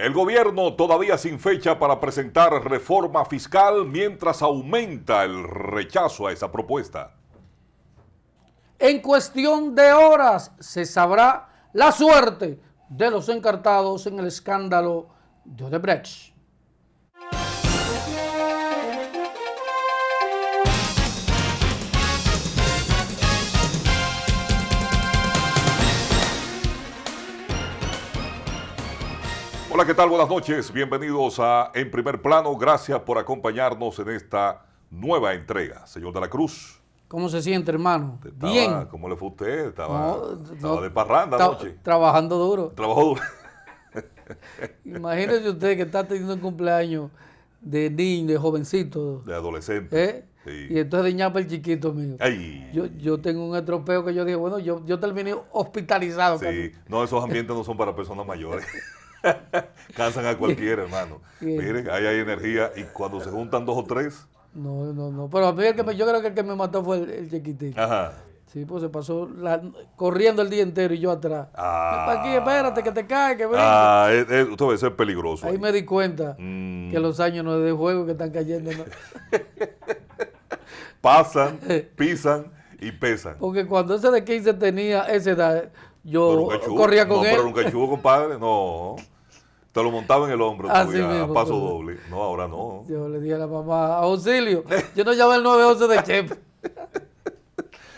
El gobierno todavía sin fecha para presentar reforma fiscal mientras aumenta el rechazo a esa propuesta. En cuestión de horas se sabrá la suerte de los encartados en el escándalo de Odebrecht. Hola, ¿qué tal? Buenas noches. Bienvenidos a En Primer Plano. Gracias por acompañarnos en esta nueva entrega. Señor de la Cruz. ¿Cómo se siente, hermano? Bien. ¿Cómo le fue a usted? Estaba de parranda anoche. Trabajando duro. Trabajó duro. Imagínese usted que está teniendo un cumpleaños de niño, de jovencito. De adolescente. Sí. Y entonces de ñapa el chiquito mío. Ay. Yo tengo un estropeo que yo dije, bueno, yo terminé hospitalizado. Sí, casi. no, esos ambientes no son para personas mayores. Cansan a cualquiera, hermano. Miren, ahí hay energía y cuando se juntan dos o tres. No. Pero a mí yo creo que el que me mató fue el chiquitito. Ajá. Sí, pues se pasó corriendo el día entero y yo atrás. Para aquí, espérate, que te cae, que venga. Eso es peligroso. Ahí me di cuenta que los años no es de juego que están cayendo. ¿No? Pasan, pisan y pesan. Porque cuando ese de 15 tenía esa edad, yo corría con él. Pero un cachugo, compadre, no. Te lo montaba en el hombro, a paso doble. No, ahora no. Yo le dije a la mamá, auxilio, yo no llamé el 911 de Chepe.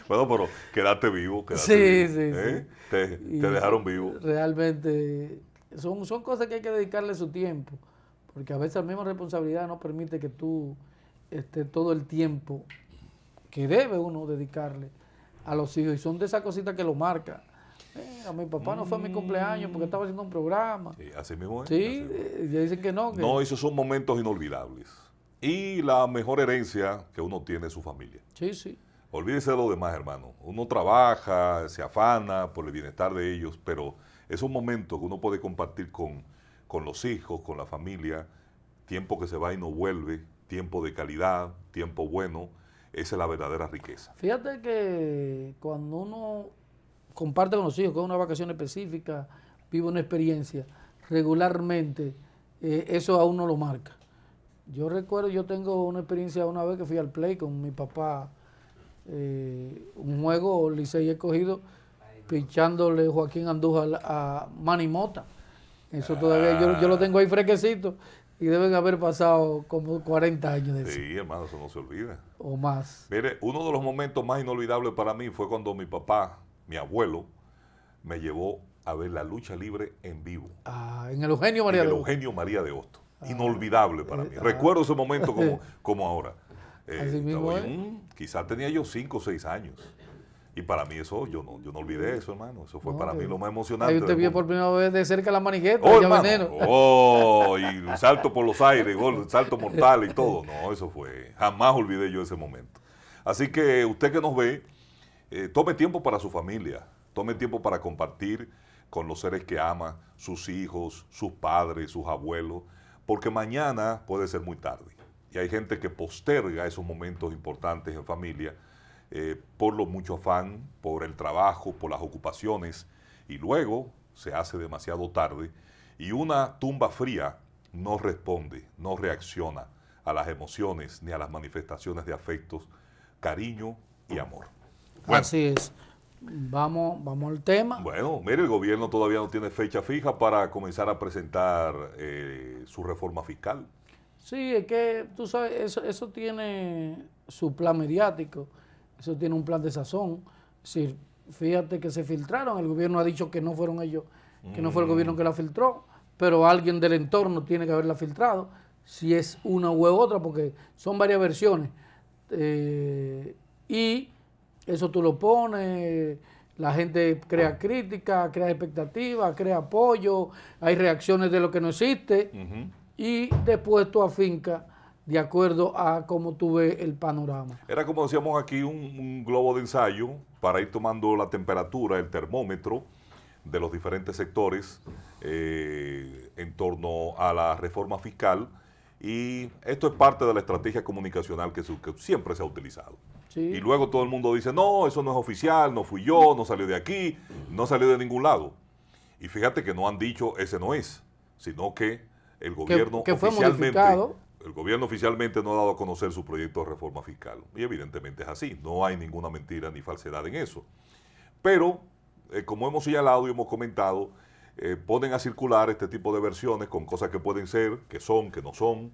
Bueno, pero quedaste vivo. Sí. Te dejaron vivo. Realmente son cosas que hay que dedicarle su tiempo, porque a veces la misma responsabilidad no permite que tú estés todo el tiempo que debe uno dedicarle a los hijos, y son de esas cositas que lo marcan. A mi papá no fue a mi cumpleaños porque estaba haciendo un programa. Sí, así mismo es. Sí, ya dicen que no. No, esos son momentos inolvidables. Y la mejor herencia que uno tiene es su familia. Sí. Olvídese de lo demás, hermano. Uno trabaja, se afana por el bienestar de ellos, pero esos momentos que uno puede compartir con los hijos, con la familia, tiempo que se va y no vuelve, tiempo de calidad, tiempo bueno, esa es la verdadera riqueza. Fíjate que cuando uno comparte con los hijos, con una vacación específica, vive una experiencia, regularmente eso a uno lo marca. Yo recuerdo, yo tengo una experiencia una vez que fui al play con mi papá, un juego Licey Escogido, pichándole Joaquín Andújar a Manny Mota. Eso todavía yo lo tengo ahí fresquecito y deben haber pasado como 40 años de eso. Sí, hermano, eso no se olvida. O más. Mire, uno de los momentos más inolvidables para mí fue cuando mi papá, mi abuelo, me llevó a ver la lucha libre en vivo. En el Eugenio María de Hostos. Eugenio María de Hostos. Inolvidable para mí. Recuerdo ese momento como ahora. Así mismo quizás tenía yo 5 o 6 años. Y para mí eso, yo no olvidé eso, hermano. Eso fue para mí lo más emocionante. Ahí usted vio por primera vez de cerca la manigueta. Y un salto por los aires, salto mortal y todo. No, eso fue. Jamás olvidé yo ese momento. Así que usted que nos ve, tome tiempo para su familia. Tome tiempo para compartir con los seres que ama, sus hijos, sus padres, sus abuelos, porque mañana puede ser muy tarde. Y hay gente que posterga esos momentos importantes en familia por lo mucho afán, por el trabajo, por las ocupaciones, y luego se hace demasiado tarde y una tumba fría no responde, no reacciona a las emociones ni a las manifestaciones de afectos, cariño y amor. Bueno, así es. Vamos al tema. Bueno, mire, el gobierno todavía no tiene fecha fija para comenzar a presentar su reforma fiscal. Sí, es que tú sabes, eso tiene su plan mediático, eso tiene un plan de sazón. Es decir, fíjate que se filtraron, el gobierno ha dicho que no fueron ellos, que no fue el gobierno que la filtró, pero alguien del entorno tiene que haberla filtrado, si es una u otra, porque son varias versiones. Y eso tú lo pones, la gente crea crítica, crea expectativa, crea apoyo, hay reacciones de lo que no existe, y después tú afincas de acuerdo a cómo tú ves el panorama. Era como decíamos aquí, un globo de ensayo para ir tomando la temperatura, el termómetro de los diferentes sectores en torno a la reforma fiscal, y esto es parte de la estrategia comunicacional que siempre se ha utilizado. Sí. Y luego todo el mundo dice, no, eso no es oficial, no fui yo, no salió de aquí, no salió de ningún lado. Y fíjate que no han dicho, ese no es, sino que el gobierno que fue oficialmente, modificado. el gobierno oficialmente no ha dado a conocer su proyecto de reforma fiscal. Y evidentemente es así, no hay ninguna mentira ni falsedad en eso. Pero, como hemos señalado y hemos comentado, ponen a circular este tipo de versiones con cosas que pueden ser, que son, que no son,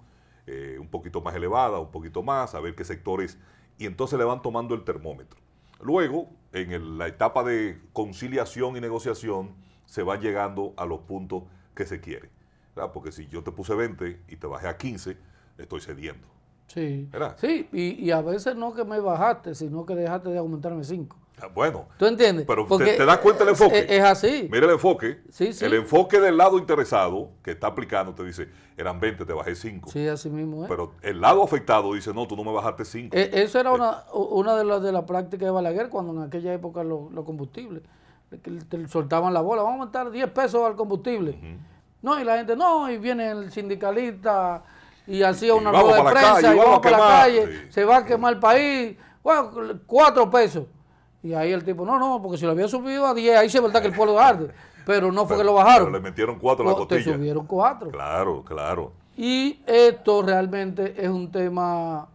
un poquito más elevadas, un poquito más, a ver qué sectores, y entonces le van tomando el termómetro. Luego, en la etapa de conciliación y negociación, se van llegando a los puntos que se quieren. ¿Verdad? Porque si yo te puse 20 y te bajé a 15, estoy cediendo. Sí, ¿Verdad? sí, y a veces no que me bajaste, sino que dejaste de aumentarme 5. Bueno, ¿Tú entiendes? pero Porque te das cuenta el enfoque. Es así. Mira el enfoque. Sí, sí. El enfoque del lado interesado que está aplicando te dice, eran 20, te bajé 5. Sí, así mismo es. Pero el lado afectado dice, no, tú no me bajaste 5. Eso era una de las prácticas de Balaguer cuando en aquella época los combustibles, que te soltaban la bola, vamos a aumentar 10 pesos al combustible. No, y la gente, no, y viene el sindicalista y hacía una rueda de prensa y vamos para la calle, se va a quemar el país, bueno, 4 pesos. Y ahí el tipo, no, porque si lo había subido a 10, ahí sí es verdad que el pueblo arde, pero no fue que lo bajaron. Pero le metieron 4 a la costilla. Te subieron 4. Claro, claro. Y esto realmente es un tema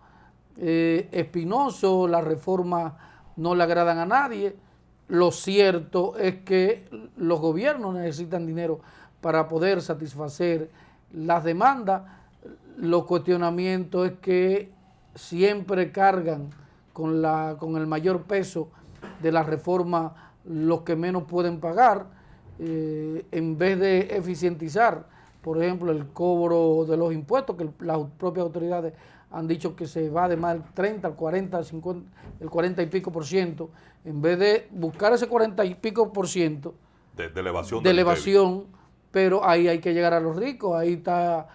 espinoso, las reformas no le agradan a nadie. Lo cierto es que los gobiernos necesitan dinero para poder satisfacer las demandas. Los cuestionamientos es que siempre cargan con el mayor peso de la reforma los que menos pueden pagar, en vez de eficientizar, por ejemplo, el cobro de los impuestos, que las propias autoridades han dicho que se va de más del 30 al 40, al 50, el 40 y pico por ciento, en vez de buscar ese 40 y pico por ciento de elevación. De elevación, pero ahí hay que llegar a los ricos, ahí está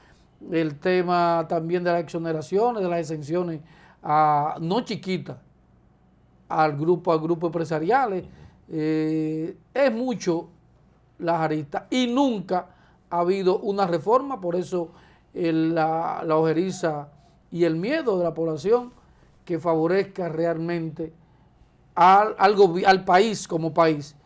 el tema también de las exoneraciones, de las exenciones, no chiquitas, al grupo empresariales. Es mucho las aristas y nunca ha habido una reforma, por eso la ojeriza y el miedo de la población que favorezca realmente al país como país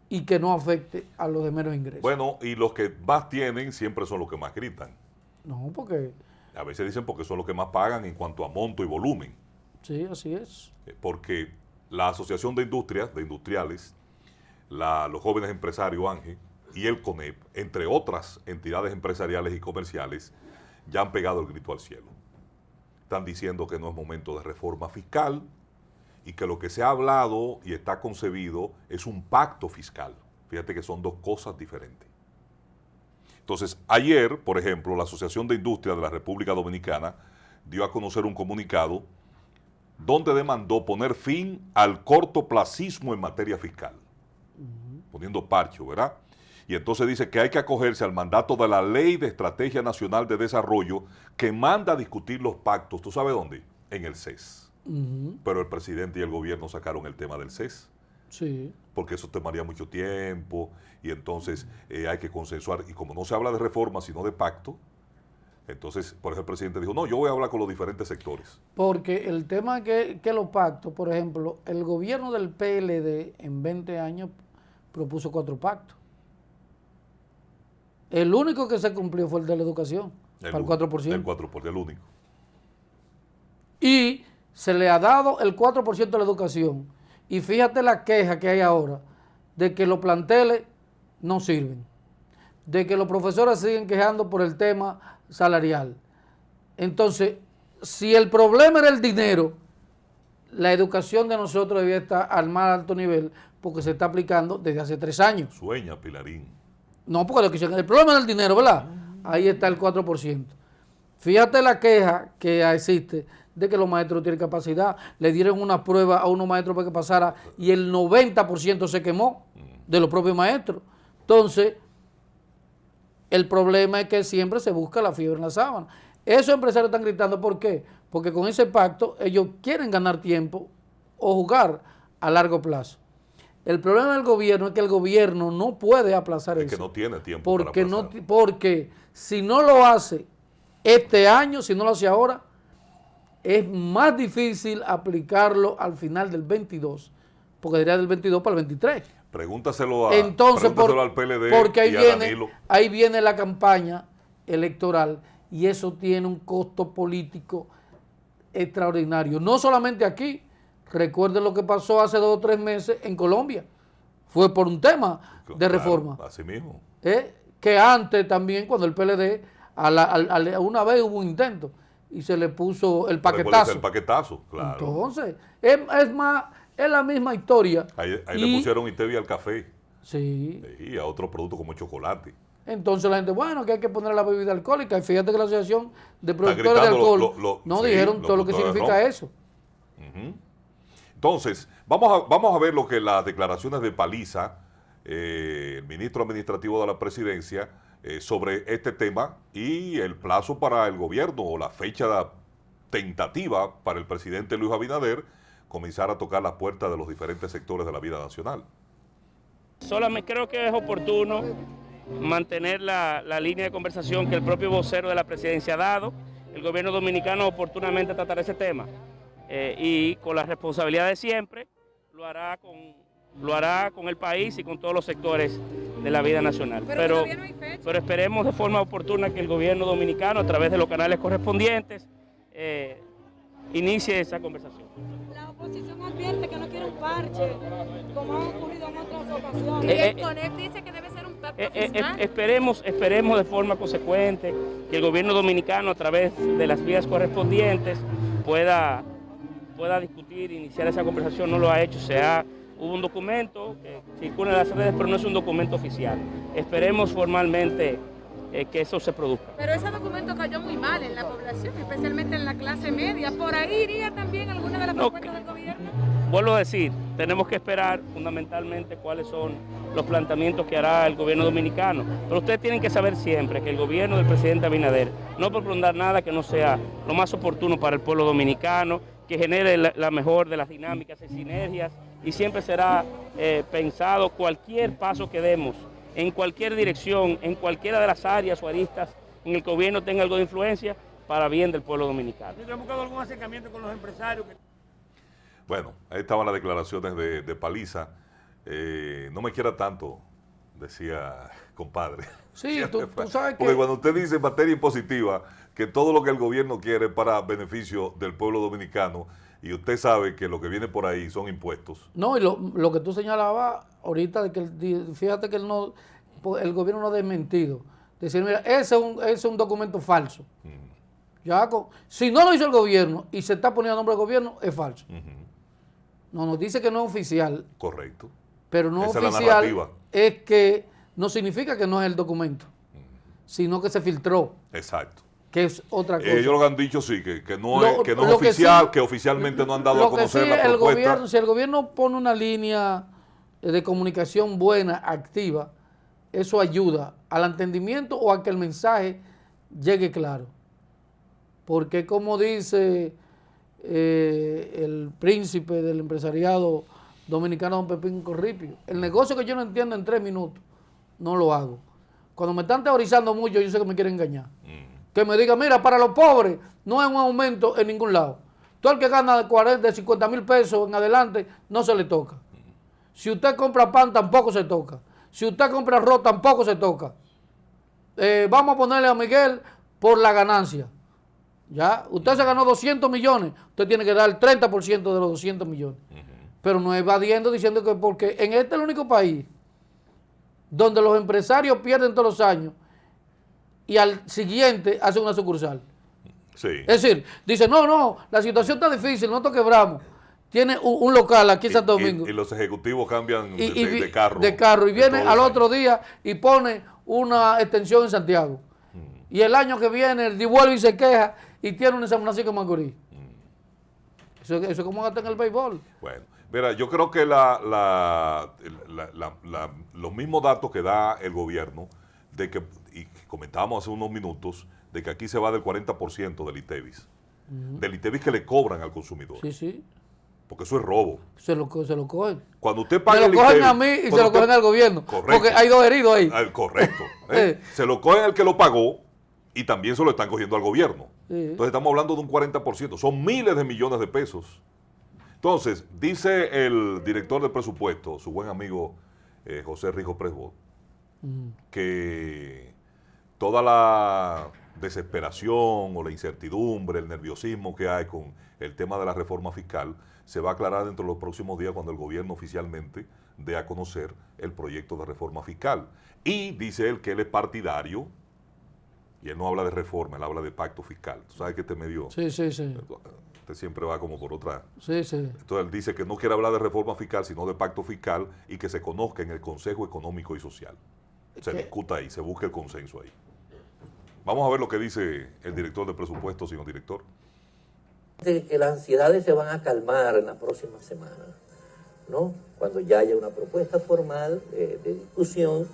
y que no afecte a los de menos ingresos. Bueno, y los que más tienen siempre son los que más gritan. No, porque... A veces dicen porque son los que más pagan en cuanto a monto y volumen. Sí, así es. Porque la Asociación de Industriales, los jóvenes empresarios Ángel y el CONEP, entre otras entidades empresariales y comerciales, ya han pegado el grito al cielo. Están diciendo que no es momento de reforma fiscal y que lo que se ha hablado y está concebido es un pacto fiscal. Fíjate que son dos cosas diferentes. Entonces, ayer, por ejemplo, la Asociación de Industrias de la República Dominicana dio a conocer un comunicado donde demandó poner fin al cortoplacismo en materia fiscal, poniendo parcho, ¿verdad? Y entonces dice que hay que acogerse al mandato de la Ley de Estrategia Nacional de Desarrollo que manda a discutir los pactos, ¿tú sabes dónde? En el CES. Pero el presidente y el gobierno sacaron el tema del CES. Sí. Porque eso tomaría mucho tiempo y entonces hay que consensuar. Y como no se habla de reforma, sino de pacto, entonces por eso el presidente dijo, no, yo voy a hablar con los diferentes sectores. Porque el tema que los pactos, por ejemplo, el gobierno del PLD en 20 años propuso 4 pactos. El único que se cumplió fue el de la educación, para el 4%. El 4%, el único. Y se le ha dado el 4% de la educación. Y fíjate la queja que hay ahora de que los planteles no sirven, de que los profesores siguen quejando por el tema salarial. Entonces, si el problema era el dinero, la educación de nosotros debía estar al más alto nivel porque se está aplicando desde hace 3 años. Sueña, Pilarín. No, porque el problema era el dinero, ¿verdad? Ahí está el 4%. Fíjate la queja que existe de que los maestros tienen capacidad. Le dieron una prueba a unos maestros para que pasara y el 90% se quemó de los propios maestros. Entonces, el problema es que siempre se busca la fiebre en la sábana. Esos empresarios están gritando, ¿por qué? Porque con ese pacto ellos quieren ganar tiempo o jugar a largo plazo. El problema del gobierno es que el gobierno no puede aplazar eso. Es que no tiene tiempo porque para aplazar. Porque si no lo hace este año, si no lo hace ahora, es más difícil aplicarlo al final del 22 porque sería del 22 para el 23. Pregúntaselo, Entonces, pregúntaselo al PLD porque y a Danilo. ahí viene la campaña electoral y eso tiene un costo político extraordinario. No solamente aquí, recuerden lo que pasó hace 2 o 3 meses en Colombia. Fue por un tema de reforma. Así mismo. Que antes también, cuando el PLD, una vez hubo un intento y se le puso el paquetazo. El paquetazo, claro. Entonces, es la misma historia. Ahí le pusieron Itevia al café. Sí. Y a otros productos como chocolate. Entonces la gente, bueno, que hay que poner la bebida alcohólica. Y fíjate que la Asociación de Productores de Alcohol dijeron todo lo que significa eso. Entonces, vamos a ver lo que las declaraciones de Paliza, el ministro administrativo de la presidencia, sobre este tema y el plazo para el gobierno o la fecha tentativa para el presidente Luis Abinader comenzar a tocar las puertas de los diferentes sectores de la vida nacional. Solamente creo que es oportuno mantener la línea de conversación que el propio vocero de la presidencia ha dado. El gobierno dominicano oportunamente tratará ese tema y con la responsabilidad de siempre lo hará con el país y con todos los sectores de la vida nacional. Pero esperemos de forma oportuna que el gobierno dominicano, a través de los canales correspondientes, inicie esa conversación. La oposición advierte que no quiere un parche, como ha ocurrido en otras ocasiones. Y el CONEP dice que debe ser un pacto fiscal. Esperemos de forma consecuente que el gobierno dominicano, a través de las vías correspondientes, pueda discutir, iniciar esa conversación. No lo ha hecho, hubo un documento que circula en las redes, pero no es un documento oficial. Esperemos formalmente que eso se produzca. Pero ese documento cayó muy mal en la población, especialmente en la clase media. ¿Por ahí iría también alguna de las propuestas del gobierno? Vuelvo a decir, tenemos que esperar fundamentalmente cuáles son los planteamientos que hará el gobierno dominicano. Pero ustedes tienen que saber siempre que el gobierno del presidente Abinader no propondrá nada que no sea lo más oportuno para el pueblo dominicano, que genere la mejor de las dinámicas y sinergias, y siempre será pensado cualquier paso que demos en cualquier dirección, en cualquiera de las áreas o aristas en el que el gobierno tenga algo de influencia para bien del pueblo dominicano. ¿Han buscado algún acercamiento con los empresarios? Bueno, ahí estaban las declaraciones de Paliza. No me quiera tanto, decía compadre. Sí, tú sabes que... Porque cuando usted dice en materia impositiva que todo lo que el gobierno quiere es para beneficio del pueblo dominicano, y usted sabe que lo que viene por ahí son impuestos. No, y lo que tú señalabas ahorita, de que fíjate que el gobierno no ha desmentido. Decir, mira, ese es un documento falso. Si no lo hizo el gobierno y se está poniendo a nombre del gobierno, es falso. No, nos dice que no es oficial. Correcto. Pero no Esa oficial es que no significa que no es el documento, sino que se filtró. Exacto. Que es otra cosa. Ellos lo han dicho, sí, que no es oficial, que oficialmente no han dado a conocer la propuesta. Si el gobierno pone una línea de comunicación buena, activa, eso ayuda al entendimiento o a que el mensaje llegue claro. Porque como dice el príncipe del empresariado dominicano, don Pepín Corripio, el negocio que yo no entiendo en 3 minutos, no lo hago. Cuando me están teorizando mucho, yo sé que me quieren engañar. Que me diga, mira, para los pobres no hay un aumento en ningún lado. Todo el que gana de 50 mil pesos en adelante, no se le toca. Si usted compra pan, tampoco se toca. Si usted compra arroz, tampoco se toca. Vamos a ponerle a Miguel por la ganancia. ¿Ya? Usted se ganó 200 millones, usted tiene que dar el 30% de los 200 millones. Pero no evadiendo, diciendo que porque en este es el único país donde los empresarios pierden todos los años y al siguiente hacen una sucursal. Sí. Es decir, dice, no, la situación está difícil, nosotros quebramos. Tiene un local aquí en Santo Domingo. Y los ejecutivos cambian de carro. De carro. Y viene al otro día y pone una extensión en Santiago. Y el año que viene devuelve y se queja y tiene un San Francisco de Macorís. Eso es como gastar en el béisbol. Bueno, mira, yo creo que los mismos datos que da el gobierno, de que, y comentábamos hace unos minutos, de que aquí se va del 40% del ITEVIS. Del ITEVIS que le cobran al consumidor. Sí. Porque eso es robo. Se lo cogen. Cuando usted paga se el lo cogen ITEVIS, a mí y se lo cogen al gobierno. Correcto. Porque hay 2 heridos ahí. Correcto. Se lo cogen al que lo pagó y también se lo están cogiendo al gobierno. Entonces estamos hablando de un 40%. Son miles de millones de pesos Entonces, dice el director de presupuesto, su buen amigo José Rijo Presbot, que toda la desesperación o la incertidumbre, el nerviosismo que hay con el tema de la reforma fiscal se va a aclarar dentro de los próximos días cuando el gobierno oficialmente dé a conocer el proyecto de reforma fiscal. Y dice él que él es partidario, y él no habla de reforma, él habla de pacto fiscal. ¿Tú sabes que este medio... Sí. Este siempre va como por otra... Sí. Entonces él dice que no quiere hablar de reforma fiscal, sino de pacto fiscal y que se conozca en el Consejo Económico y Social. Se discuta ahí, se busque el consenso ahí. Vamos a ver lo que dice el director de presupuesto, señor director. Que las ansiedades se van a calmar en la próxima semana, ¿no? Cuando ya haya una propuesta formal de discusión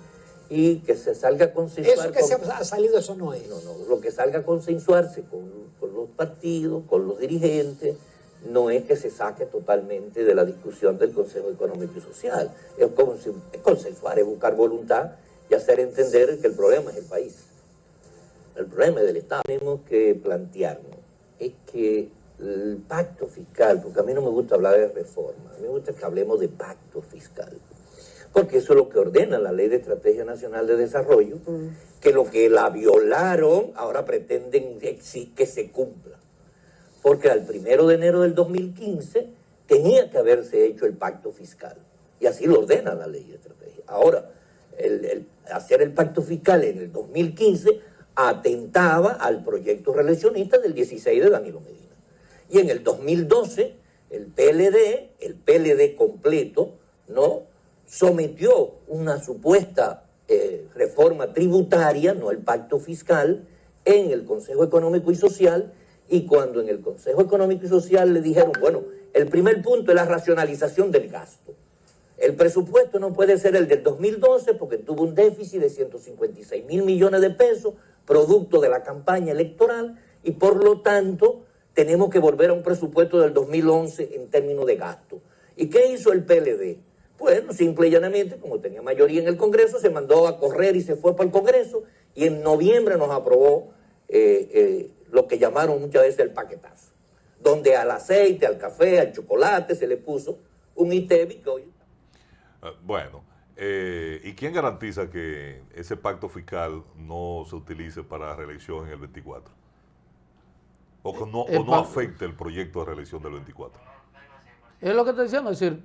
y que se salga a consensuar. Eso que se ha salido, eso no es. No, lo que salga a consensuarse con los partidos, con los dirigentes, no es que se saque totalmente de la discusión del Consejo Económico y Social. Es consensuar, es buscar voluntad y hacer entender que el problema es el país. El problema es del Estado. Tenemos que plantearnos es que el pacto fiscal, porque a mí no me gusta hablar de reforma, a mí me gusta que hablemos de pacto fiscal, porque eso es lo que ordena la Ley de Estrategia Nacional de Desarrollo, que lo que la violaron ahora pretenden que se cumpla, porque al 1 de enero del 2015 tenía que haberse hecho el pacto fiscal, y así lo ordena la Ley de Estrategia. Ahora, el hacer el pacto fiscal en el 2015 atentaba al proyecto reeleccionista del 16 de Danilo Medina. Y en el 2012, el PLD completo, ¿no?, sometió una supuesta reforma tributaria, no el pacto fiscal, en el Consejo Económico y Social, y cuando en el Consejo Económico y Social le dijeron, bueno, el primer punto es la racionalización del gasto. El presupuesto no puede ser el del 2012 porque tuvo un déficit de 156.000 millones de pesos, producto de la campaña electoral, y por lo tanto tenemos que volver a un presupuesto del 2011 en términos de gasto. ¿Y qué hizo el PLD? Bueno, simple y llanamente, como tenía mayoría en el Congreso, se mandó a correr y se fue para el Congreso, y en noviembre nos aprobó lo que llamaron muchas veces el paquetazo, donde al aceite, al café, al chocolate se le puso un ITEVI que hoy... Bueno, ¿y quién garantiza que ese pacto fiscal no se utilice para la reelección en el 24? O que no afecte el proyecto de reelección del 24. Es lo que estoy diciendo, es decir,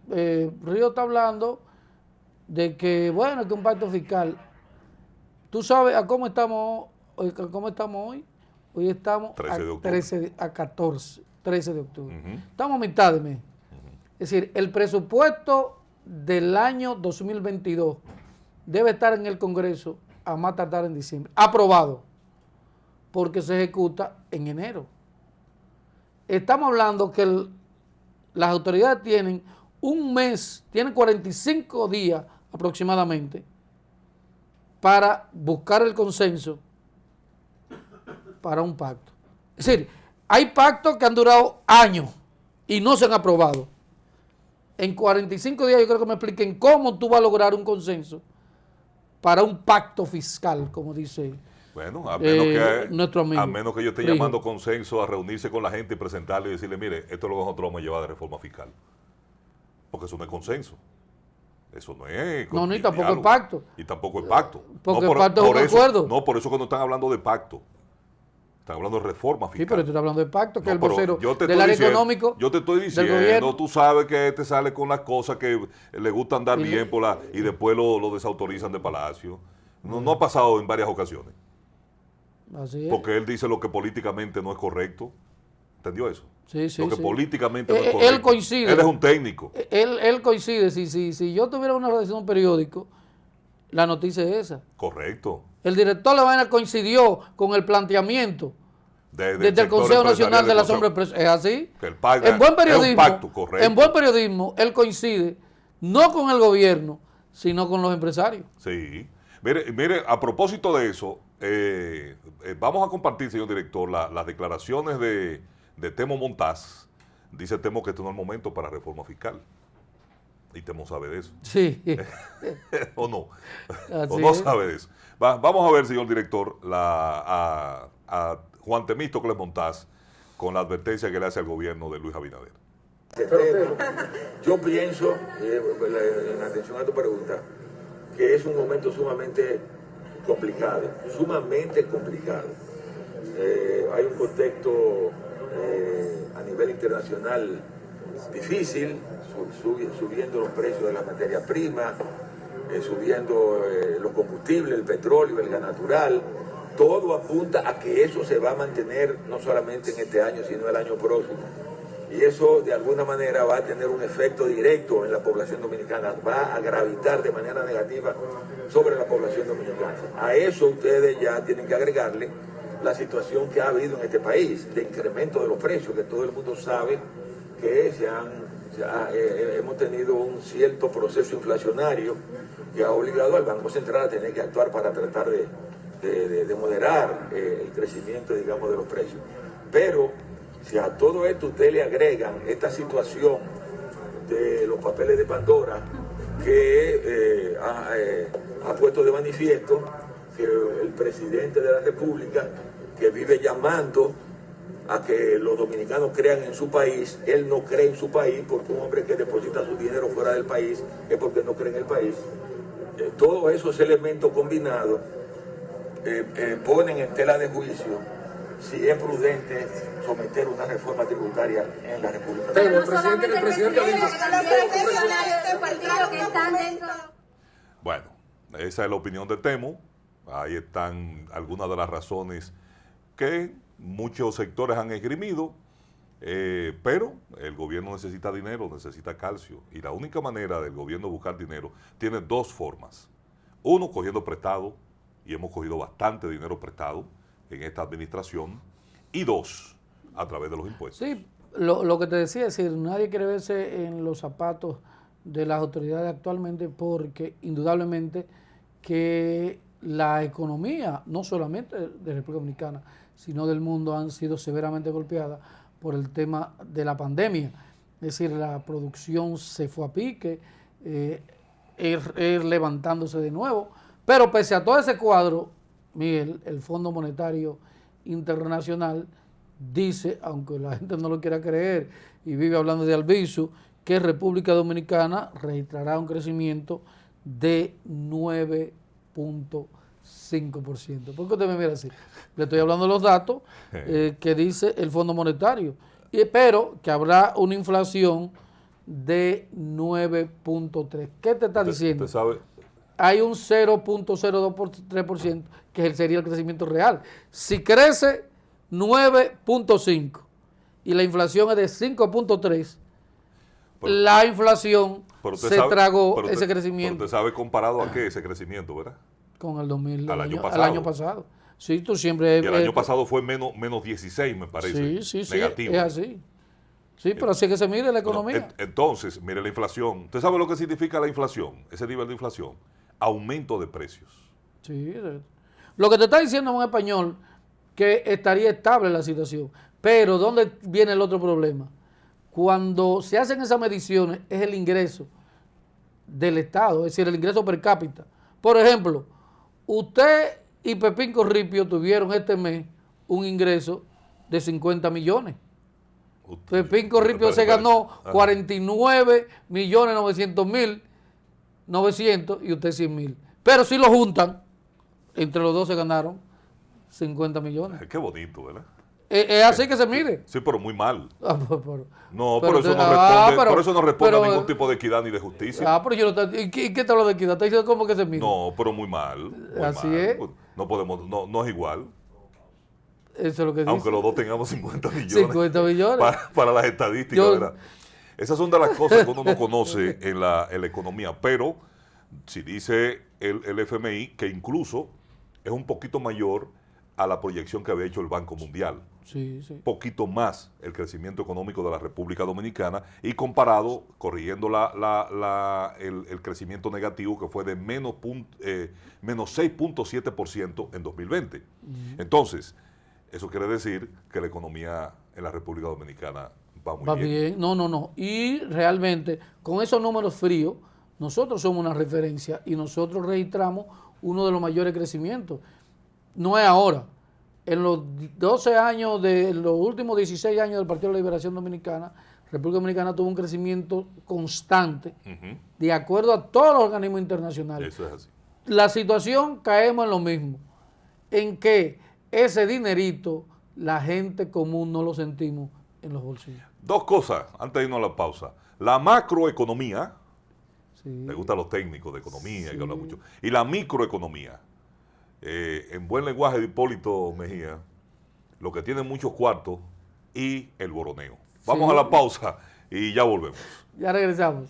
Río está hablando de que, bueno, que un pacto fiscal, tú sabes a cómo estamos hoy, hoy estamos 13 de octubre. a 13 de octubre. Estamos a mitad de mes. Es decir, el presupuesto del año 2022 debe estar en el Congreso a más tardar en diciembre, aprobado, porque se ejecuta en enero. Estamos hablando que las autoridades tienen un mes, tienen 45 días aproximadamente para buscar el consenso para un pacto. Es decir, hay pactos que han durado años y no se han aprobado. En 45 días yo creo que me expliquen cómo tú vas a lograr un consenso para un pacto fiscal, como dice bueno, a menos nuestro amigo. A menos que yo esté Rijo. llamando consenso a reunirse con la gente y presentarle y decirle, mire, esto es lo que nosotros vamos a llevar de reforma fiscal. Porque eso no es consenso. Eso no es... No, ni tampoco diálogo. es pacto. Y tampoco es pacto. Porque el pacto es un acuerdo. No, por eso cuando están hablando de pacto. Están hablando de reforma fiscal. Sí, pero tú estás hablando de pacto, que No, es el pero vocero yo te del estoy área diciendo- económico. Yo te estoy del diciendo, gobierno. tú sabes que te sale con las cosas que le gusta andar bien y después lo desautorizan de Palacio. No ha pasado en varias ocasiones. Así es. Porque él dice lo que políticamente no es correcto. ¿Entendió eso? Sí, sí, Lo que sí. políticamente no es Él correcto. coincide. Él es un técnico. Él coincide. Si yo tuviera una redacción de un periódico, la noticia es esa. Correcto. El director de la vaina coincidió con el planteamiento Del desde el sector Consejo Nacional empresarial de la del Sombra Consejo. ¿Es así? Que el pacto- En buen es periodismo, un pacto, correcto. en buen periodismo, él coincide no con el gobierno, sino con los empresarios. Sí. Mire, a propósito de eso, vamos a compartir, señor director, las declaraciones de Temo Montaz. Dice Temo que este no es el momento para reforma fiscal. Y Temo sabe de eso. Sí. ¿O no? Así ¿O no es. sabe de eso? Vamos a ver, señor director, a Juan Temístocles Montaz con la advertencia que le hace al gobierno de Luis Abinader. Yo pienso, en atención a tu pregunta, que es un momento sumamente complicado. Hay un contexto a nivel internacional difícil, subiendo los precios de las materias primas, subiendo los combustibles, el petróleo, el gas natural. Todo apunta a que eso se va a mantener no solamente en este año, sino el año próximo. Y eso de alguna manera va a tener un efecto directo en la población dominicana, va a gravitar de manera negativa sobre la población dominicana. A eso ustedes ya tienen que agregarle la situación que ha habido en este país, de incremento de los precios, que todo el mundo sabe que hemos tenido un cierto proceso inflacionario que ha obligado al Banco Central a tener que actuar para tratar de moderar el crecimiento, digamos, de los precios. Pero si a todo esto usted le agregan esta situación de los papeles de Pandora que ha puesto de manifiesto que el presidente de la República, que vive llamando a que los dominicanos crean en su país, él no cree en su país, porque un hombre que deposita su dinero fuera del país es porque no cree en el país. Todos esos elementos combinados ponen en tela de juicio si es prudente someter una reforma tributaria en la República. Pero el presidente Bueno, esa es la opinión de Temo. Ahí están algunas de las razones que muchos sectores han esgrimido, pero el gobierno necesita dinero, necesita calcio, y la única manera del gobierno de buscar dinero tiene dos formas. Uno, cogiendo prestado, y hemos cogido bastante dinero prestado en esta administración, y dos, a través de los impuestos. Sí, lo que te decía, es decir, nadie quiere verse en los zapatos de las autoridades actualmente, porque indudablemente que la economía, no solamente de República Dominicana, sino del mundo, han sido severamente golpeadas por el tema de la pandemia. Es decir, la producción se fue a pique, levantándose de nuevo, pero pese a todo ese cuadro, Miguel, el Fondo Monetario Internacional dice, aunque la gente no lo quiera creer y vive hablando de Albizu, que República Dominicana registrará un crecimiento de 9.5%. ¿Por qué usted me mira así? Le estoy hablando de los datos que dice el Fondo Monetario, pero que habrá una inflación de 9.3%. ¿Qué te está diciendo? ¿Usted sabe? Hay un 0.02%, que sería el crecimiento real. Si crece 9.5 y la inflación es de 5.3, la inflación tragó ese crecimiento. Pero usted sabe comparado a qué ese crecimiento, ¿verdad? Con el 2000, al año pasado. Sí, tú siempre... Y el año pasado fue menos 16, me parece. Sí, negativo. Es así. Sí, pero así que se mide la economía. Bueno, entonces, mire la inflación. ¿Usted sabe lo que significa la inflación? Ese nivel de inflación. Aumento de precios. Sí. Lo que te está diciendo en español, que estaría estable la situación. Pero, ¿dónde viene el otro problema? Cuando se hacen esas mediciones, es el ingreso del Estado, es decir, el ingreso per cápita. Por ejemplo, usted y Pepín Corripio tuvieron este mes un ingreso de 50 millones. Pepín Corripio se ganó 49.900.900 y usted 100.000. Pero si lo juntan, entre los dos se ganaron 50 millones. Qué bonito, ¿verdad? Es así que se mide. Sí, pero muy mal. No, por eso no responde a ningún tipo de equidad ni de justicia. Pero yo no ¿y qué te hablo de equidad? ¿Está diciendo cómo que se mide? No, pero muy mal. Así es. No podemos, no es igual. Eso es lo que dice. Aunque los dos tengamos 50 millones. 50 millones. Para las estadísticas, ¿verdad? Esas son de las cosas que uno no conoce en la economía. Pero si dice el FMI que incluso es un poquito mayor a la proyección que había hecho el Banco Mundial. Sí. Poquito más el crecimiento económico de la República Dominicana y comparado, corrigiendo el crecimiento negativo que fue de menos 6.7% en 2020. Entonces, eso quiere decir que la economía en la República Dominicana va muy bien. No. Y realmente, con esos números fríos, nosotros somos una referencia y nosotros registramos uno de los mayores crecimientos. No es ahora. En los 12 años, los últimos 16 años del Partido de la Liberación Dominicana, República Dominicana tuvo un crecimiento constante, Ujú. de acuerdo a todos los organismos internacionales. Eso es así. La situación, caemos en lo mismo, en que ese dinerito, la gente común no lo sentimos en los bolsillos. Dos cosas antes de irnos a la pausa. La macroeconomía, Sí. me gustan los técnicos de economía, Sí. que hablan mucho, y la microeconomía. En buen lenguaje de Hipólito Mejía, lo que tiene muchos cuartos y el boroneo. Vamos Sí. a la pausa y ya volvemos. Ya regresamos.